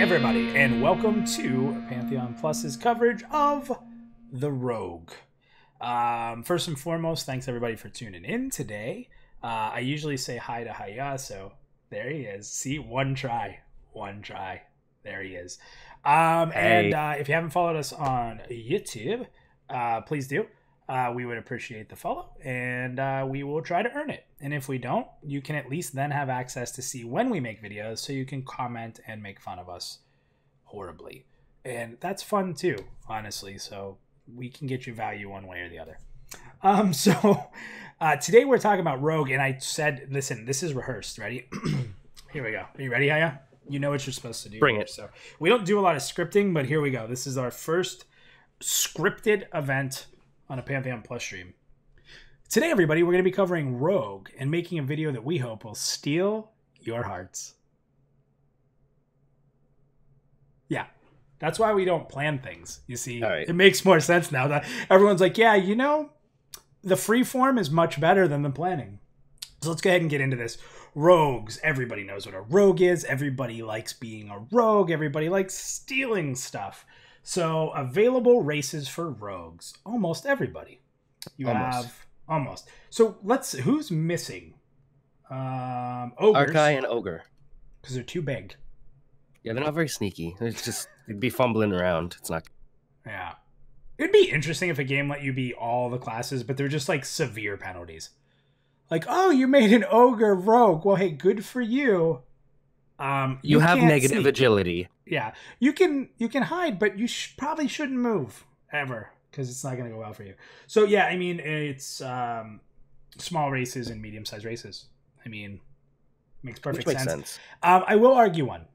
everybody, and welcome to Pantheon Plus's coverage of the Rogue. First and foremost, thanks everybody for tuning in today. I usually say hi to Haya, so there he is. See, one try. There he is. Hey. And if you haven't followed us on YouTube, please do. We would appreciate the follow, and we will try to earn it. And if we don't, you can at least then have access to see when we make videos, so you can comment and make fun of us horribly. And that's fun too, honestly, so we can get you value one way or the other. Today we're talking about Rogue, and I said, listen, this is rehearsed. Ready? Here we go. Are you ready, Haya? You know what you're supposed to do. Bring it. So we don't do a lot of scripting, but here we go. This is our first scripted event on a Pantheon Plus stream. Today, everybody, we're going to be covering Rogue and making a video that we hope will steal your hearts. Yeah, that's why we don't plan things. You see, right. It makes more sense now that everyone's like, yeah, you know, the free form is much better than the planning. So let's go ahead and get into this. Rogues. Everybody knows what a rogue is. Everybody likes being a rogue. Everybody likes stealing stuff. So available races for rogues. Almost everybody. You have almost. So who's missing? Ogres. Arkai and Ogre. Because they're too big. Yeah, they're not very sneaky. It's just, they'd be fumbling around. It's not. Yeah. It'd be interesting if a game let you be all the classes, but they're just like severe penalties. Like, oh, you made an ogre rogue. Well, hey, good for you. You have negative sneak. Agility. Yeah, you can hide, but you probably shouldn't move ever because it's not going to go well for you. So yeah, I mean, it's small races and medium-sized races. I mean, makes perfect sense. I will argue one.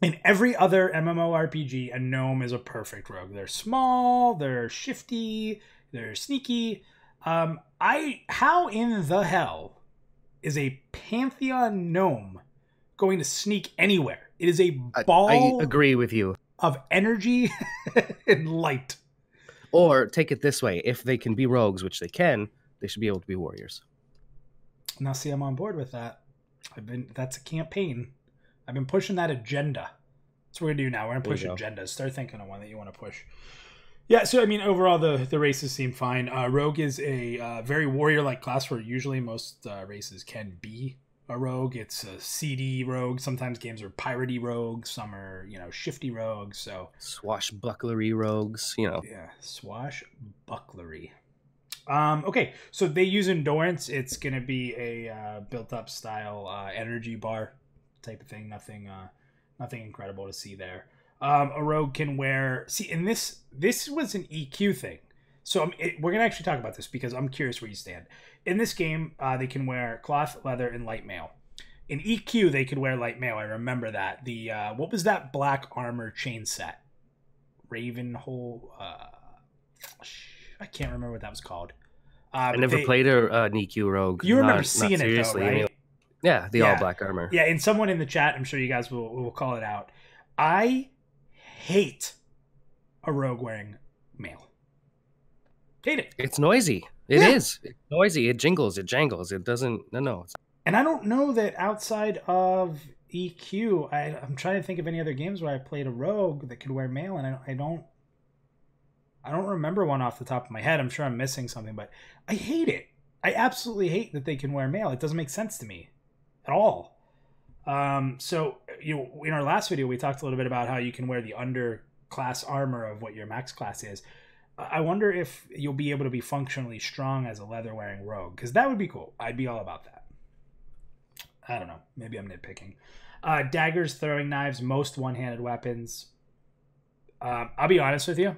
In every other MMORPG, a gnome is a perfect rogue. They're small, they're shifty, they're sneaky. How in the hell is a Pantheon gnome going to sneak anywhere? It is a ball. I agree with you. Of energy and light. Or take it this way: if they can be rogues, which they can, they should be able to be warriors. Now, see, I'm on board with that. That's a campaign. I've been pushing that agenda. That's what we're gonna do now. We're gonna push agendas. Start thinking of one that you want to push. Yeah, so I mean, overall, the races seem fine. Rogue is a very warrior-like class where usually most races can be a rogue. It's a CD rogue. Sometimes games are piratey rogues. Some are, shifty rogues. So swashbucklery rogues, Yeah, swashbucklery. Okay, so they use endurance. It's gonna be a built-up style energy bar type of thing. Nothing incredible to see there. A rogue can wear... See, and this was an EQ thing. So we're going to actually talk about this because I'm curious where you stand. In this game, they can wear cloth, leather, and light mail. In EQ, they could wear light mail. I remember that. What was that black armor chain set? Ravenhole... I can't remember what that was called. I never played an EQ rogue. You remember seeing it, though, right? Yeah, the all-black armor. Yeah, and someone in the chat, I'm sure you guys will call it out. I hate a rogue wearing mail. Hate it. It's noisy. It is. It's noisy. It jingles. It jangles. It doesn't... No. And I don't know that outside of EQ, I'm trying to think of any other games where I played a rogue that could wear mail, and I don't remember one off the top of my head. I'm sure I'm missing something, but I hate it. I absolutely hate that they can wear mail. It doesn't make sense to me at all. So in our last video, we talked a little bit about how you can wear the underclass armor of what your max class is. I wonder if you'll be able to be functionally strong as a leather wearing rogue, because that would be cool. I'd be all about that. I don't know. Maybe I'm nitpicking. Daggers, throwing knives, most one-handed weapons. I'll be honest with you.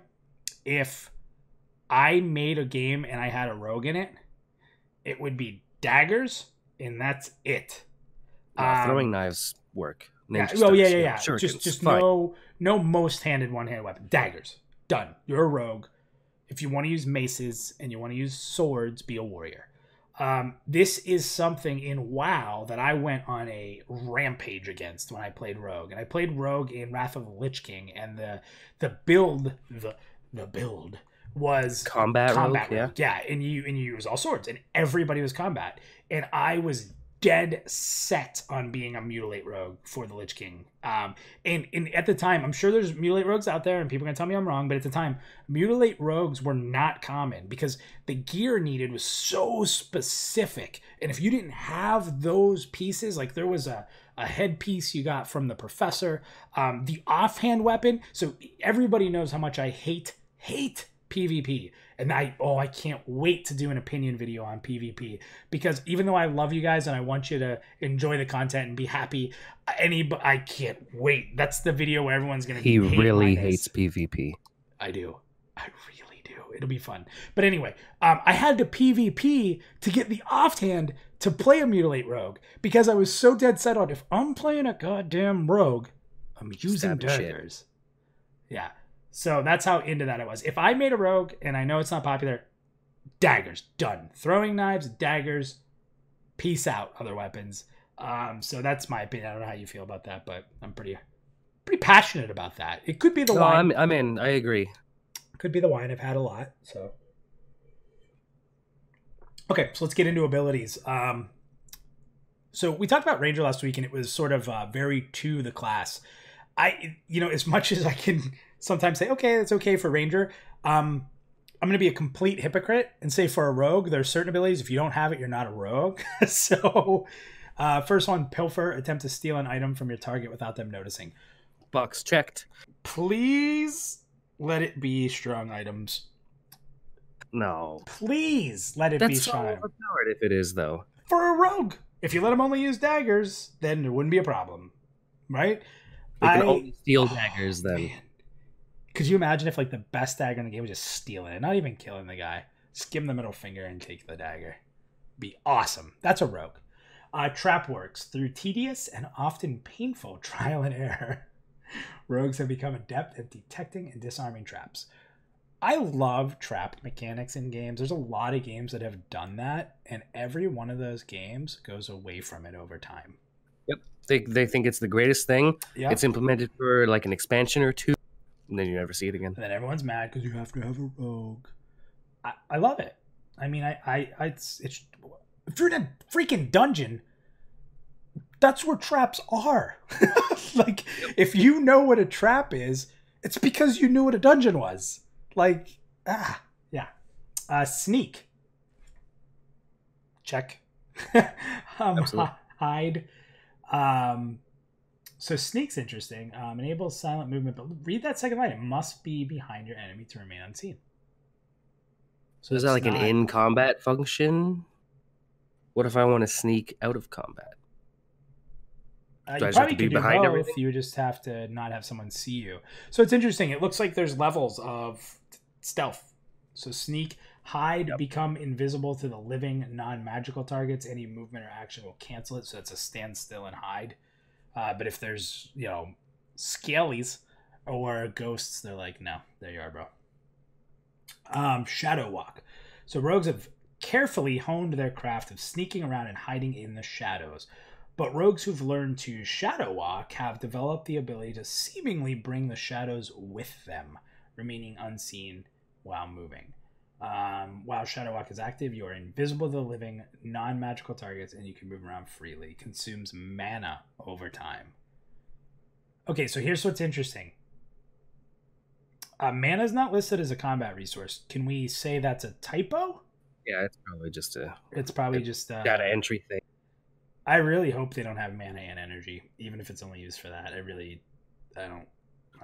If I made a game and I had a rogue in it, it would be daggers, and that's it. Throwing knives work. Yeah. Sure, just no most-handed one-handed weapon. Daggers. Done. You're a rogue. If you want to use maces and you want to use swords, be a warrior. This is something in WoW that I went on a rampage against when I played rogue. And I played rogue in Wrath of the Lich King, and the build was combat rogue. Yeah, and you use all swords, and everybody was combat. And I was dead set on being a mutilate rogue for the Lich King. And at the time, I'm sure there's mutilate rogues out there and people are going to tell me I'm wrong, but at the time, mutilate rogues were not common because the gear needed was so specific. And if you didn't have those pieces, like there was a headpiece you got from the professor, the offhand weapon. So everybody knows how much I hate PvP. And I can't wait to do an opinion video on PvP, because even though I love you guys and I want you to enjoy the content and be happy, I can't wait. That's the video where everyone's going to be He really hates PvP. I do. I really do. It'll be fun. But anyway, I had to PvP to get the offhand to play a mutilate rogue because I was so dead set on, if I'm playing a goddamn rogue, I'm using daggers. Yeah. So that's how into that I was. If I made a rogue, and I know it's not popular, daggers, done. Throwing knives, daggers, peace out, other weapons. So that's my opinion. I don't know how you feel about that, but I'm pretty passionate about that. It could be the wine. I'm in. I agree. Could be the wine. I've had a lot. So okay, so let's get into abilities. So we talked about Ranger last week, and it was sort of very to the class. As much as I can sometimes say, okay, that's okay for Ranger, I'm going to be a complete hypocrite and say for a rogue, there's certain abilities, if you don't have it, you're not a rogue. So first one, pilfer, attempt to steal an item from your target without them noticing. Box checked. Please let it be strong items. No. Please let it be strong. That's so overpowered if it is, though. For a rogue. If you let them only use daggers, then there wouldn't be a problem. Right? They can only steal daggers then. Man. Could you imagine if like the best dagger in the game was just stealing it, not even killing the guy, just give him the middle finger and take the dagger? Be awesome. That's a rogue. Trap works through tedious and often painful trial and error. Rogues have become adept at detecting and disarming traps. I love trap mechanics in games. There's a lot of games that have done that, and every one of those games goes away from it over time. Yep. They think it's the greatest thing. Yep. It's implemented for like an expansion or two, and then you never see it again. And then everyone's mad because you have to have a rogue. I love it. I mean, it's if you're in a freaking dungeon, that's where traps are. Like, if you know what a trap is, it's because you knew what a dungeon was. Like, yeah. Sneak. Check. Hide. So sneak's interesting. Enables silent movement, but read that second line. It must be behind your enemy to remain unseen. So is that like an in-combat function? What if I want to sneak out of combat? You probably could do both. Everything? You just have to not have someone see you. So it's interesting. It looks like there's levels of stealth. So sneak, hide, become invisible to the living non-magical targets. Any movement or action will cancel it. So it's a standstill and hide. But if there's, scalies or ghosts, they're like, no, there you are, bro. Shadow walk. So rogues have carefully honed their craft of sneaking around and hiding in the shadows. But rogues who've learned to shadow walk have developed the ability to seemingly bring the shadows with them, remaining unseen while moving. While shadow walk is active, you are invisible to the living, non-magical targets, and you can move around freely. Consumes mana over time. Okay, so here's what's interesting. Mana is not listed as a combat resource. Can we say that's a typo? Yeah, it's probably just a data entry thing. I really hope they don't have mana and energy, even if it's only used for that. I don't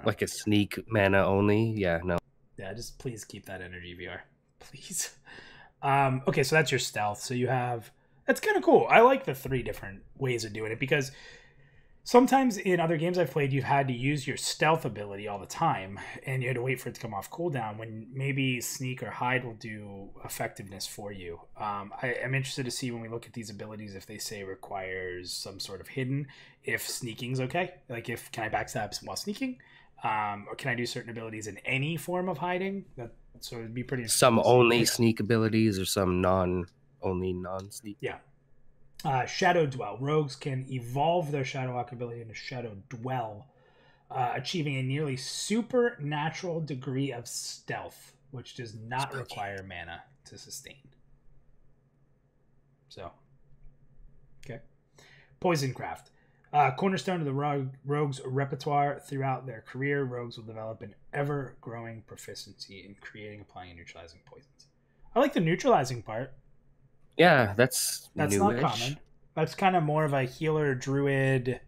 like a sneak mana only. Yeah, no. Yeah, just please keep that energy VR, please. Okay, so that's your stealth. So you have, that's kind of cool. I like the 3 different ways of doing it, because sometimes in other games I've played, you've had to use your stealth ability all the time, and you had to wait for it to come off cooldown, when maybe sneak or hide will do effectiveness for you. I'm interested to see when we look at these abilities if they say requires some sort of hidden, if sneaking's okay. Like, can I backstab while sneaking? Or can I do certain abilities in any form of hiding? So it'd be pretty. Some only sneak abilities, or some only non-sneak. Yeah. Shadow Dwell. Rogues can evolve their Shadow Walk ability into Shadow Dwell, achieving a nearly supernatural degree of stealth, which does not require mana to sustain. So, okay. Poison craft. Cornerstone of the rogue's repertoire. Throughout their career, rogues will develop an ever-growing proficiency in creating, applying, and neutralizing poisons. I like the neutralizing part. Yeah, that's That's newish. not common. That's kind of more of a healer druid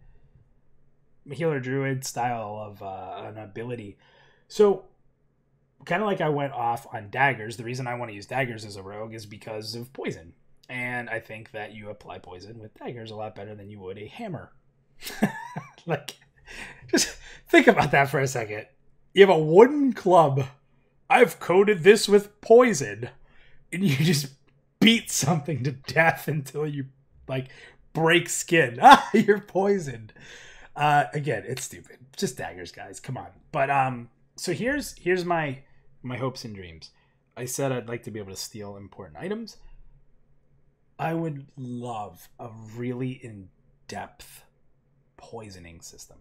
style of an ability. So, kind of like I went off on daggers. The reason I want to use daggers as a rogue is because of poison. And I think that you apply poison with daggers a lot better than you would a hammer. Like, just think about that for a second. You have a wooden club. I've coated this with poison. And you just beat something to death until you, like, break skin. You're poisoned. Again, it's stupid. Just daggers, guys. Come on. But, so here's my hopes and dreams. I said I'd like to be able to steal important items. I would love a really in-depth poisoning system.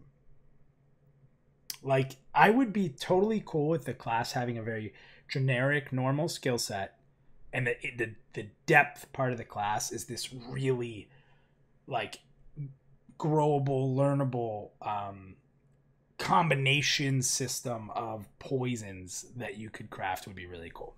Like, I would be totally cool with the class having a very generic, normal skill set, and the depth part of the class is this really, like, growable, learnable combination system of poisons that you could craft would be really cool.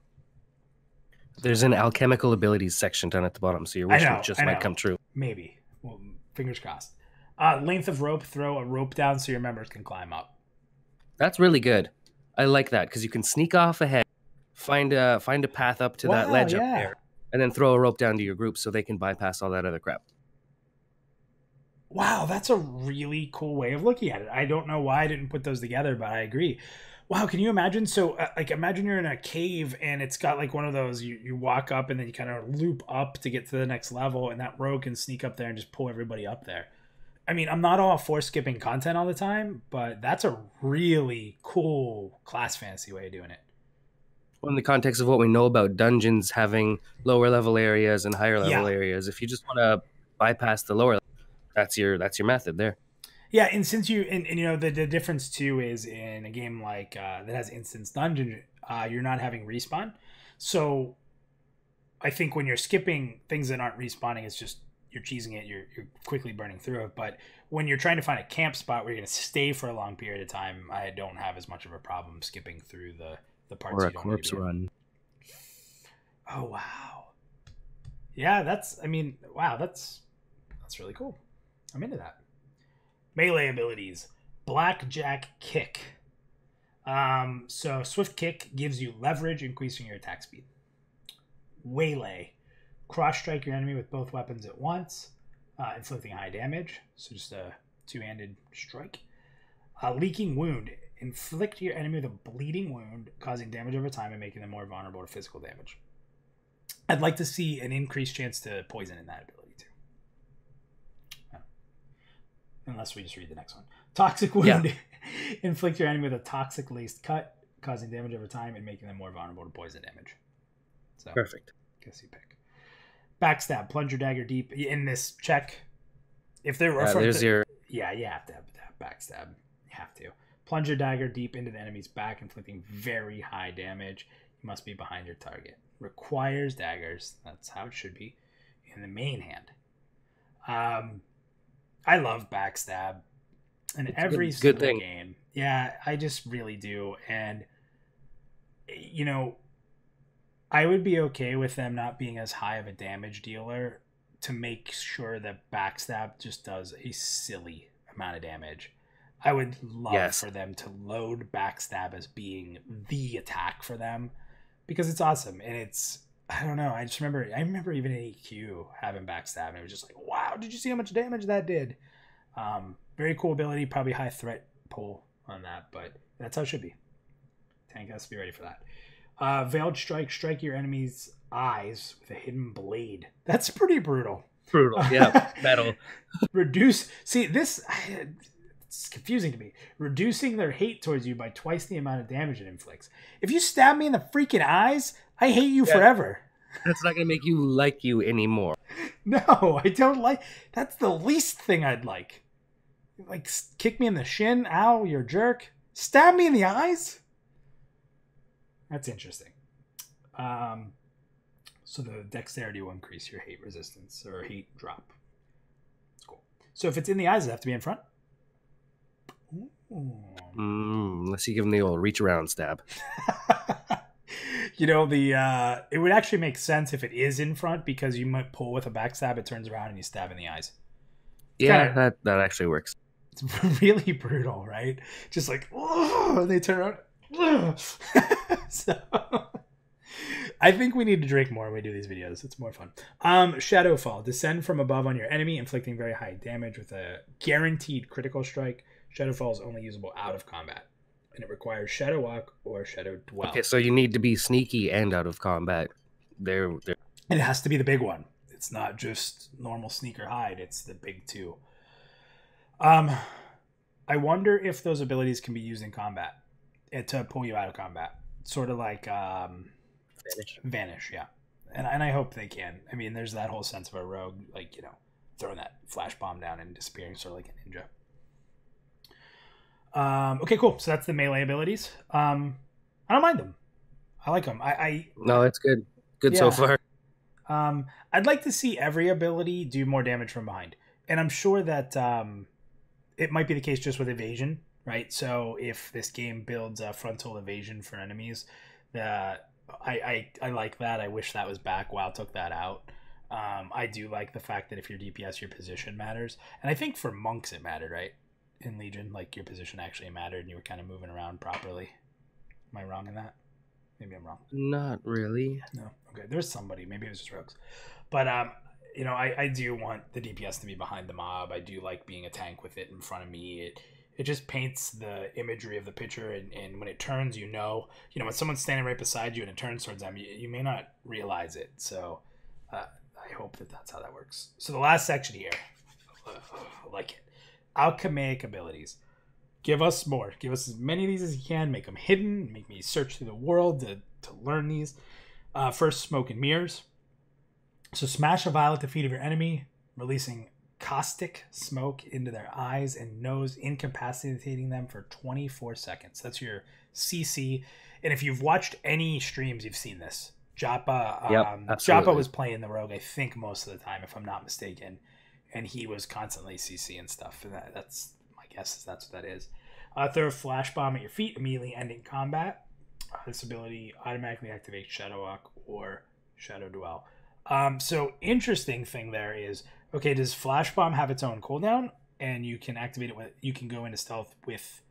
There's an alchemical abilities section down at the bottom, so your wish might come true. Maybe. Well, fingers crossed. Length of rope. Throw a rope down so your members can climb up. That's really good. I like that because you can sneak off ahead, find a path up to that ledge up there, and then throw a rope down to your group so they can bypass all that other crap. Wow, that's a really cool way of looking at it. I don't know why I didn't put those together, but I agree. Wow, can you imagine? So, like, imagine you're in a cave and it's got like one of those, you walk up and then you kind of loop up to get to the next level, and that rogue can sneak up there and just pull everybody up there. I mean, I'm not all for skipping content all the time, but that's a really cool class fantasy way of doing it. Well, in the context of what we know about dungeons having lower level areas and higher level areas, if you just want to bypass the lower, that's your method there. Yeah, and since you you know the difference too is in a game like that has instance dungeon, you're not having respawn. So I think when you're skipping things that aren't respawning, it's just you're cheesing it, you're quickly burning through it. But when you're trying to find a camp spot where you're going to stay for a long period of time, I don't have as much of a problem skipping through the parts. Or you a don't corpse run. Oh wow, yeah, that's really cool. I'm into that. Melee abilities. Blackjack Kick. So Swift Kick gives you leverage, increasing your attack speed. Waylay. Cross strike your enemy with both weapons at once, inflicting high damage. So just a two-handed strike. Leaking Wound. Inflict your enemy with a bleeding wound, causing damage over time and making them more vulnerable to physical damage. I'd like to see an increased chance to poison in that ability. Unless we just read the next one. Toxic Wound. Yeah. Inflict your enemy with a toxic laced cut, causing damage over time and making them more vulnerable to poison damage. So perfect. Guess you pick. Backstab. Plunge your dagger deep in this check. If they're there's your you have to have backstab. You have to. Plunge your dagger deep into the enemy's back, inflicting very high damage. You must be behind your target. Requires daggers. That's how it should be. In the main hand. I love backstab in every single game. Yeah, I just really do. And, you know, I would be okay with them not being as high of a damage dealer to make sure that backstab just does a silly amount of damage. I would love for them to load backstab as being the attack for them because it's awesome. And it's, I don't know. I remember even in EQ having backstab and it was just like, wow, did you see how much damage that did? Very cool ability, probably high threat pull on that, but that's how it should be. Tank has to be ready for that. Veiled Strike. Strike your enemy's eyes with a hidden blade. That's pretty brutal. Yeah. Metal. Reduce. See, this, it's confusing to me. Reducing their hate towards you by twice the amount of damage it inflicts. If you stab me in the freaking eyes, I hate you forever. That's not going to make you like you anymore. No, I don't like. That's the least thing I'd like. Like, kick me in the shin. Ow, you're a jerk. Stab me in the eyes? That's interesting. So the dexterity will increase your hate resistance or hate drop. It's cool. So if it's in the eyes, does it have to be in front? Unless you give him the old reach around stab. You know, it would actually make sense if it is in front, because you might pull with a backstab, it turns around and you stab in the eyes. Yeah, that actually works. It's really brutal, right? Just like, oh, they turn around. So I think we need to drink more when we do these videos. It's more fun. Shadowfall. Descend from above on your enemy, inflicting very high damage with a guaranteed critical strike. Shadowfall is only usable out of combat, and it requires Shadow Walk or Shadow Dwell. Okay, so you need to be sneaky and out of combat. And it has to be the big one. It's not just normal sneak or hide. It's the big two. I wonder if those abilities can be used in combat to pull you out of combat. Sort of like Vanish, yeah. And I hope they can. I mean, there's that whole sense of a rogue, like, you know, throwing that flash bomb down and disappearing, sort of like a ninja. Okay, cool. So that's the melee abilities. I don't mind them. I like them. No, it's good. Good so far. I'd like to see every ability do more damage from behind. And I'm sure that it might be the case just with evasion, right? So if this game builds a frontal evasion for enemies, I like that. I wish that was back. WoW took that out. I do like the fact that if you're DPS, your position matters. And I think for monks it mattered, right? In Legion, like your position actually mattered and you were kind of moving around properly. Am I wrong in that? Maybe I'm wrong. Not really. No. Okay. There's somebody. Maybe it was just rogues. But you know, I do want the DPS to be behind the mob. I do like being a tank with it in front of me. It just paints the imagery of the picture, and when it turns, you know, when someone's standing right beside you and it turns towards them, you may not realize it. So I hope that that's how that works. So the last section here, I like it. Alchemaic abilities. Give us more. Give us as many of these as you can. Make them hidden. Make me search through the world to learn these. First, smoke and mirrors. So smash a vial at the feet of your enemy, releasing caustic smoke into their eyes and nose, incapacitating them for 24 seconds. That's your CC. And if you've watched any streams, you've seen this. Joppa, Joppa was playing the rogue, I think, most of the time, if I'm not mistaken. And he was constantly CC and stuff. And that's my guess is that's what that is. Throw a flash bomb at your feet, immediately ending combat. This ability automatically activates Shadow Walk or Shadow Dwell. So interesting thing there is, okay, does Flash Bomb have its own cooldown and you can activate it you can go into stealth with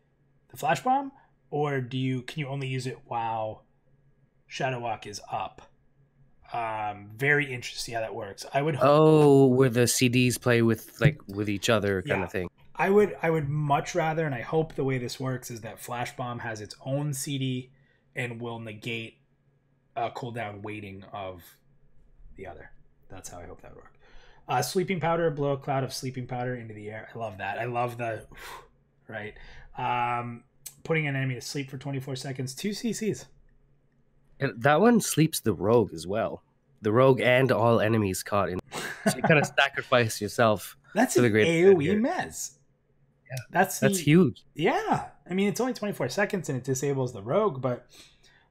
the Flash Bomb, or can you only use it while Shadow Walk is up? Very interesting to see how that works. I would where the CDs play with each other kind of thing. I would much rather, and I hope the way this works is that Flash Bomb has its own CD and will negate a cooldown weighting of the other. That's how I hope that would work. Sleeping powder, blow a cloud of sleeping powder into the air. I love that. I love the right. Putting an enemy to sleep for 24 seconds. 2 CCs. And that one sleeps the rogue as well. The rogue and all enemies caught in. So you kind of sacrifice yourself. That's an AoE mez. Yeah, that's huge. Yeah, I mean, it's only 24 seconds and it disables the rogue, but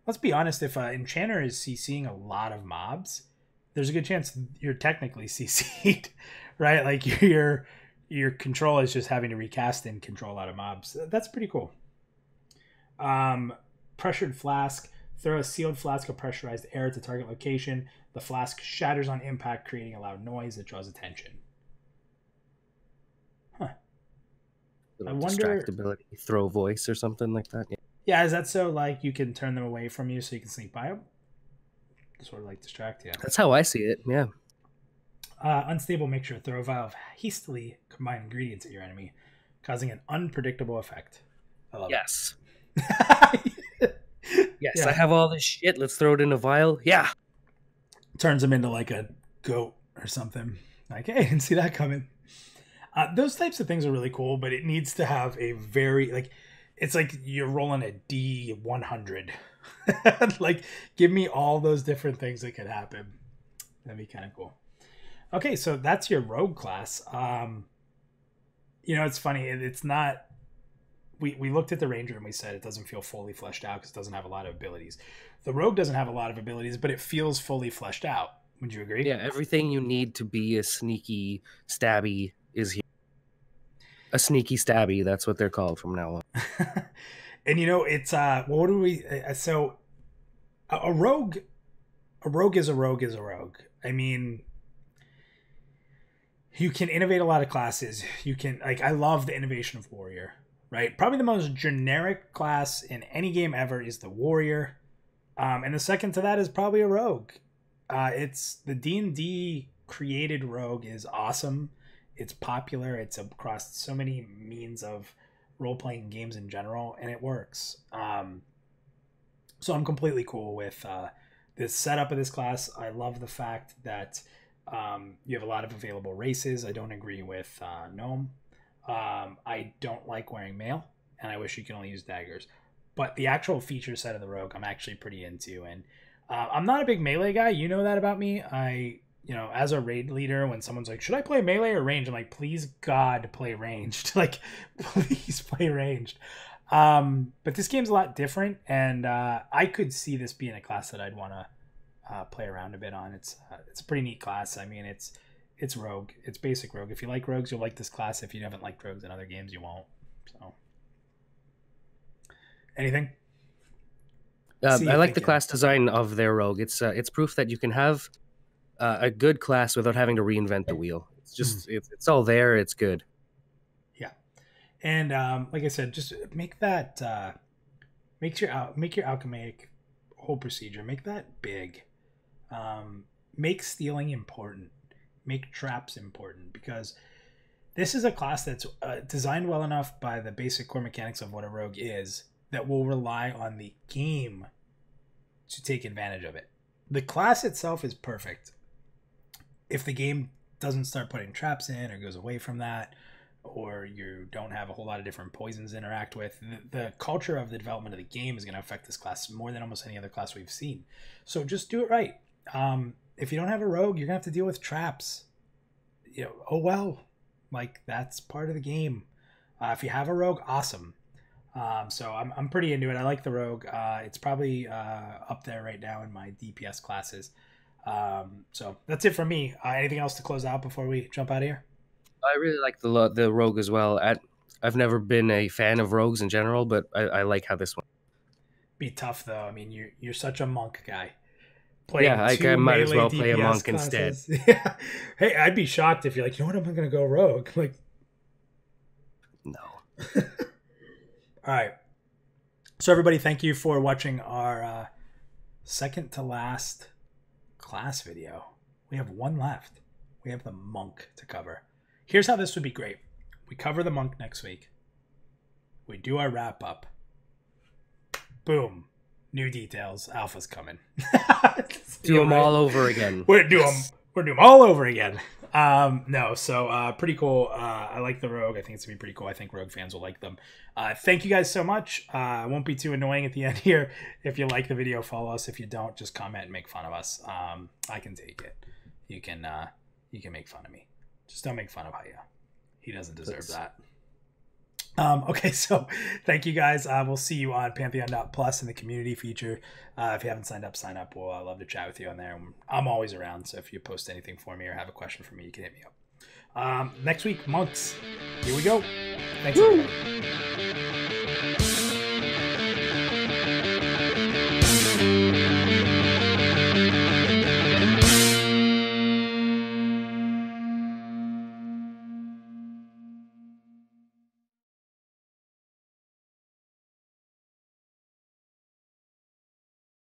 let's be honest, if Enchanter is CCing a lot of mobs, there's a good chance you're technically CC'd, right? Like your control is just having to recast and control a lot of mobs. That's pretty cool. Pressured flask. Throw a sealed flask of pressurized air at the target location. The flask shatters on impact, creating a loud noise that draws attention. Huh. I wonder. Distractibility, throw voice or something like that. Yeah, is that so like you can turn them away from you so you can sneak by them? Sort of like distract you. That's how I see it, yeah. Unstable mixture. Throw a vial of hastily combined ingredients at your enemy, causing an unpredictable effect. I love it. Yes, yeah. I have all this shit. Let's throw it in a vial. Yeah. Turns them into like a goat or something. Like, hey, I didn't see that coming. Those types of things are really cool, but it needs to have a very, it's like you're rolling a D100. Like, give me all those different things that could happen. That'd be kind of cool. Okay, so that's your rogue class. It's funny. It's not... We looked at the ranger and we said it doesn't feel fully fleshed out because it doesn't have a lot of abilities. The rogue doesn't have a lot of abilities, but it feels fully fleshed out. Would you agree? Yeah, everything you need to be a sneaky, stabby is here. A sneaky stabby. That's what they're called from now on. And it's what do we? So a rogue is a rogue is a rogue. I mean, you can innovate a lot of classes. You can I love the innovation of warrior. Right, probably the most generic class in any game ever is the warrior, and the second to that is probably a rogue. It's the D&D created rogue is awesome. It's popular. It's across so many means of role-playing games in general, and it works. So I'm completely cool with this setup of this class. I love the fact that you have a lot of available races. I don't agree with gnome. I don't like wearing mail, and I wish you could only use daggers. But the actual feature set of the rogue, I'm actually pretty into. And I'm not a big melee guy. You know that about me. As a raid leader, when someone's like, should I play melee or ranged? I'm like, please God, play ranged. Please play ranged. But this game's a lot different, and I could see this being a class that I'd want to play around a bit on. It's a pretty neat class. I mean, it's rogue. It's basic rogue. If you like rogues, you'll like this class. If you haven't liked rogues in other games, you won't. So, anything? I like the class design of their rogue. It's proof that you can have a good class without having to reinvent the wheel. It's just it's all there. It's good. Yeah, and like I said, just make that make your alchemic whole procedure. Make that big. Make stealing important. Make traps important, because this is a class that's designed well enough by the basic core mechanics of what a rogue is that will rely on the game to take advantage of it. The class itself is perfect. If the game doesn't start putting traps in or goes away from that, or you don't have a whole lot of different poisons to interact with, the culture of the development of the game is going to affect this class more than almost any other class we've seen. So just do it right. If you don't have a rogue, you're gonna have to deal with traps. Oh well, that's part of the game. If you have a rogue, awesome. So I'm pretty into it. I like the rogue. It's probably up there right now in my DPS classes. So that's it for me. Anything else to close out before we jump out of here? I really like the rogue as well. I've never been a fan of rogues in general, but I like how this one. Be tough though. I mean, you're such a monk guy. I might as well play a monk classes. instead. Yeah. Hey, I'd be shocked if you're like, I'm going to go rogue. No. All right. So everybody, thank you for watching our second to last class video. We have one left. We have the monk to cover. Here's how this would be great. We cover the monk next week. We do our wrap up. Boom. New details. Alpha's coming. Do them all over again. We're do them all over again. So pretty cool. I like the rogue. I think it's gonna be pretty cool. I think rogue fans will like them. Thank you guys so much. I won't be too annoying at the end here. If you like the video, follow us. If you don't, just comment and make fun of us. I can take it. You can make fun of me. Just don't make fun of Haya. He doesn't deserve that. Okay, so thank you guys. We'll see you on PantheonPlus in the community feature. If you haven't signed up, sign up. We'll love to chat with you on there. I'm always around, so if you post anything for me or have a question for me, you can hit me up. Next week, monks. Here we go. Thanks, everybody.